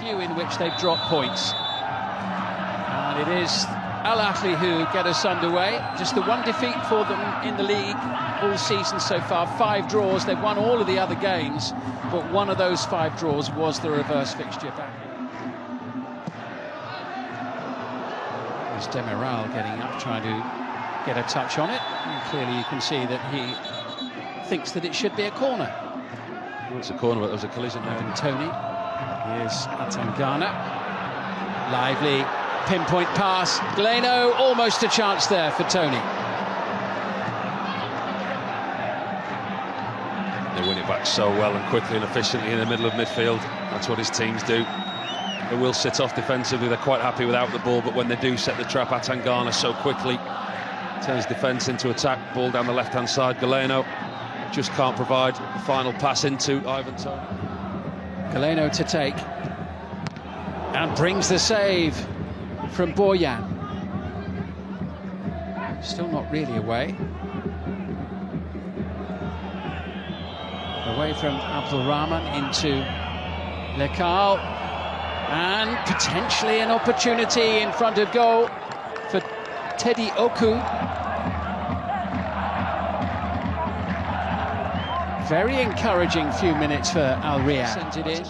few in which they've dropped points. And it is Al-Ahli who get us underway. Just the one defeat for them in the league all season so far. 5 draws. They've won all of the other games, but one of those 5 draws was the reverse fixture back. There's Demiral getting up, trying to get a touch on it. And clearly you can see that he thinks that it should be a corner. Well, it's a corner, but there's a collision there. And Tony. Here's Atangana. Lively pinpoint pass. Galeno, almost a chance there for Tony. They win it back so well and quickly and efficiently in the middle of midfield. That's what his teams do. They will sit off defensively. They're quite happy without the ball, but when they do set the trap, Atangana so quickly turns defence into attack. Ball down the left-hand side. Galeno just can't provide the final pass into Ivan Toney. Galeno to take. And brings the save from Boyan. Still not really away. Away from Abdulrahman into Lekal. And potentially an opportunity in front of goal for Teddy Oku. Very encouraging few minutes for Al Riyadh. Sent it in.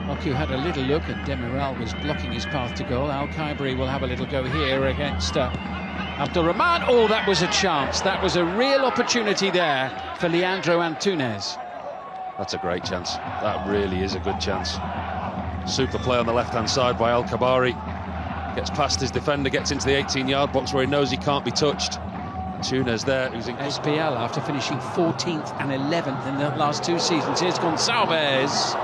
Oku had a little look and Demiral was blocking his path to goal. Al Khaibri will have a little go here against Abdulrahman. Oh, that was a chance. That was a real opportunity there for Leandro Antunes. That's a great chance. That really is a good chance. Super play on the left-hand side by Al Khaibri. Gets past his defender, gets into the 18-yard box where he knows he can't be touched. Tunes there, who's in SPL after finishing 14th and 11th in the last 2 seasons. Here's Gonçalves.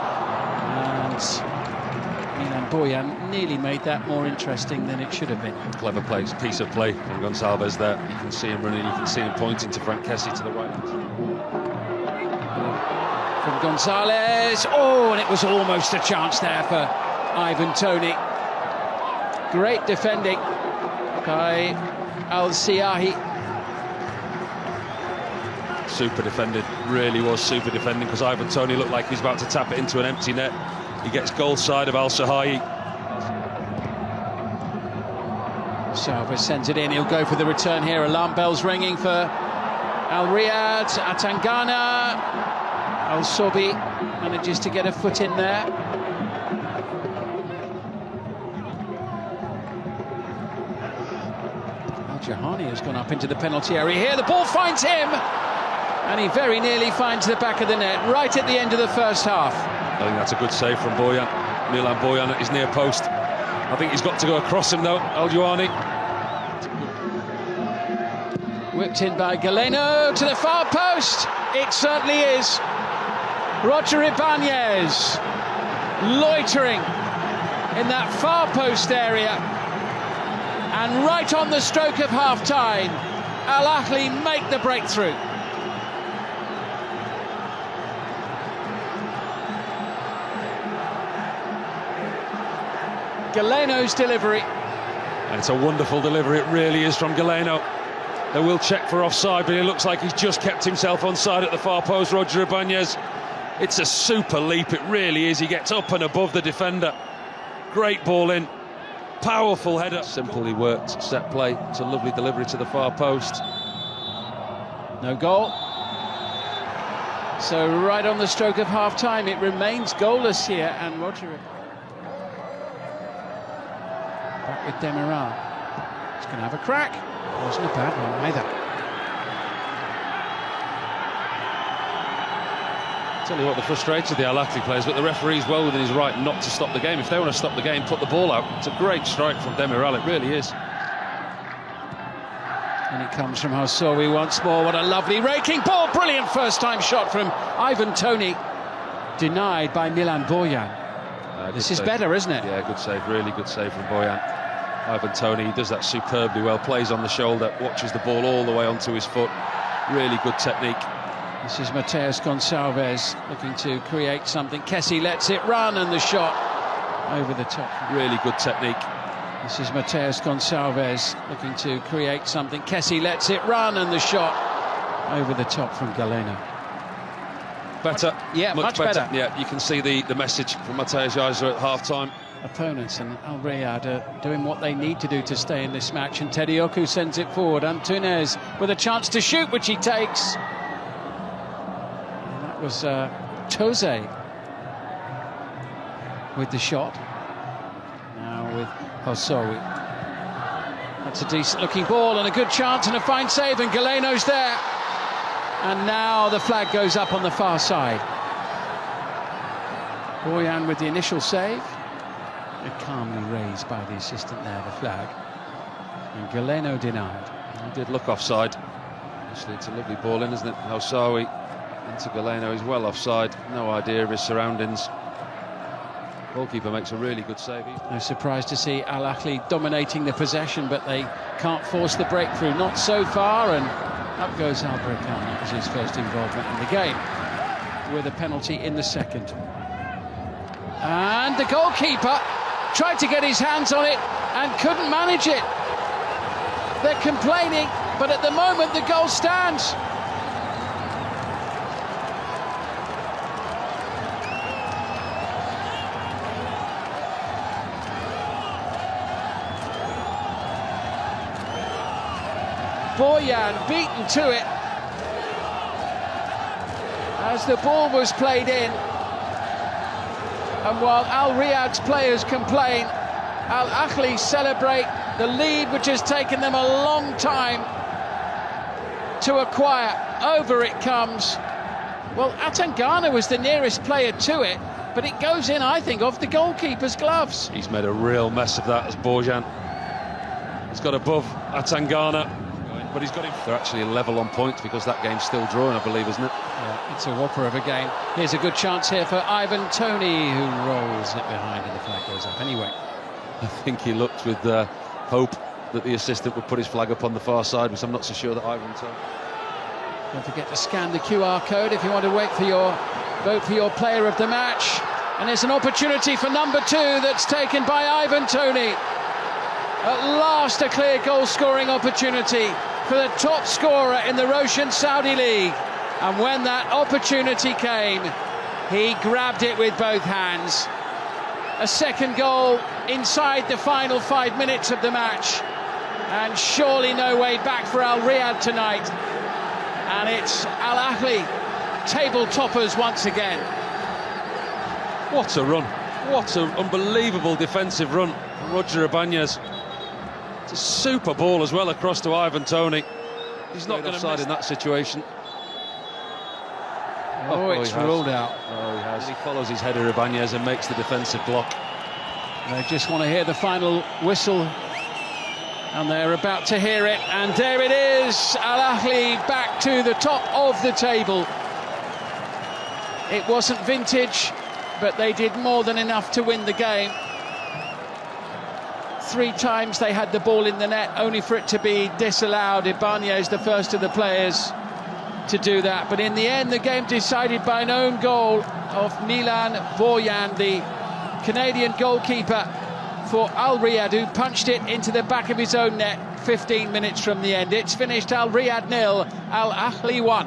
And Milan Boyan nearly made that more interesting than it should have been. Clever play, piece of play from Gonçalves there. You can see him running, you can see him pointing to Frank Kessie to the right. From Gonçalves. Oh, and it was almost a chance there for Ivan Toney. Great defending by Al-Siahi. Super defended, really was super defending, because Ivan Toney looked like he's about to tap it into an empty net. He gets goal side of Al-Siahi. Salva sends it in, he'll go for the return here. Alarm bells ringing for Al Riyadh. Atangana. Al-Sobi manages to get a foot in there. Al-Jahani has gone up into the penalty area here. The ball finds him. And he very nearly finds the back of the net, right at the end of the first half. I think that's a good save from Boyan. Milan Boyan at his near post. I think he's got to go across him though, Al-Jahani. Whipped in by Galeno to the far post. It certainly is. Roger Ibanez loitering in that far post area. And right on the stroke of half-time, Al-Ahli make the breakthrough. Galeno's delivery. And it's a wonderful delivery, it really is, from Galeno. They will check for offside, but it looks like he's just kept himself onside at the far post, Roger Ibanez. It's a super leap, it really is. He gets up and above the defender. Great ball in. Powerful header. Simply worked, set play. It's a lovely delivery to the far post. No goal. So right on the stroke of half-time, it remains goalless here, and Roger back with Demiral. He's going to have a crack. Wasn't a bad one either. Tell you what, the frustrated the Al-Ahli players, but the referee's well within his right not to stop the game. If they want to stop the game, put the ball out. It's a great strike from Demiral, it really is. And it comes from Housawi once more. What a lovely raking ball. Brilliant first-time shot from Ivan Toney. Denied by Milan Boyan. This is better, isn't it? Yeah, good save, really good save from Boyan. Ivan Toney, he does that superbly well, plays on the shoulder, watches the ball all the way onto his foot. Really good technique. This is Mateus Gonçalves looking to create something. Kessie lets it run, and the shot over the top. Really good technique. This is Mateus Gonçalves looking to create something. Kessie lets it run, and the shot over the top from Galeno. better. Yeah, much better. Yeah, you can see the message from Matej Geiser at half-time. Opponents, and Al Riyadh are doing what they need to do to stay in this match, and Tedioku sends it forward. Antunes with a chance to shoot, which he takes. And that was Toze with the shot. Now with Hossoui. That's a decent-looking ball and a good chance and a fine save, and Galeno's there. And now the flag goes up on the far side. Boyan with the initial save. Calmly raised by the assistant there, the flag. And Galeno denied. He did look offside. Actually, it's a lovely ball in, isn't it? Hossoui into Galeno. He's well offside. No idea of his surroundings. Goalkeeper makes a really good save. No surprise to see Al Ahly dominating the possession, but they can't force the breakthrough. Not so far, and up goes Al Brekan. It was his first involvement in the game, with a penalty in the second. And the goalkeeper tried to get his hands on it and couldn't manage it. They're complaining, but at the moment the goal stands. Boyan beaten to it as the ball was played in. And while Al Riyadh's players complain, Al Ahly celebrate the lead, which has taken them a long time to acquire. Over it comes. Well, Atangana was the nearest player to it, but it goes in, I think, off the goalkeeper's gloves. He's made a real mess of that as Bojan. He's got above Atangana, but he's got him. They're actually level on points because that game's still drawn, I believe, isn't it? Yeah, it's a whopper of a game. Here's a good chance here for Ivan Toney, who rolls it behind and the flag goes up anyway. I think he looked with hope that the assistant would put his flag up on the far side, which I'm not so sure that Ivan Toney. Don't forget to scan the QR code if you want to vote for your player of the match. And there's an opportunity for number 2 that's taken by Ivan Toney. At last, a clear goal-scoring opportunity for the top scorer in the Roshan Saudi League. And when that opportunity came, he grabbed it with both hands. A second goal inside the final 5 minutes of the match. And surely no way back for Al Riyadh tonight. And it's Al Ahly, table toppers once again. What a run. What an unbelievable defensive run from Roger Ibanez. It's a super ball as well across to Ivan Toney. He's not going to offside in that situation. Oh, it's ruled out. Oh, he has. He follows his header, Ibanez, and makes the defensive block. They just want to hear the final whistle, and they're about to hear it. And there it is, Al Ahly back to the top of the table. It wasn't vintage, but they did more than enough to win the game. 3 times they had the ball in the net, only for it to be disallowed. Ibanez, the first of the players to do that. But in the end, the game decided by an own goal of Milan Boyan, the Canadian goalkeeper for Al Riyadh, who punched it into the back of his own net 15 minutes from the end. It's finished Al Riyadh 0, Al Ahly 1.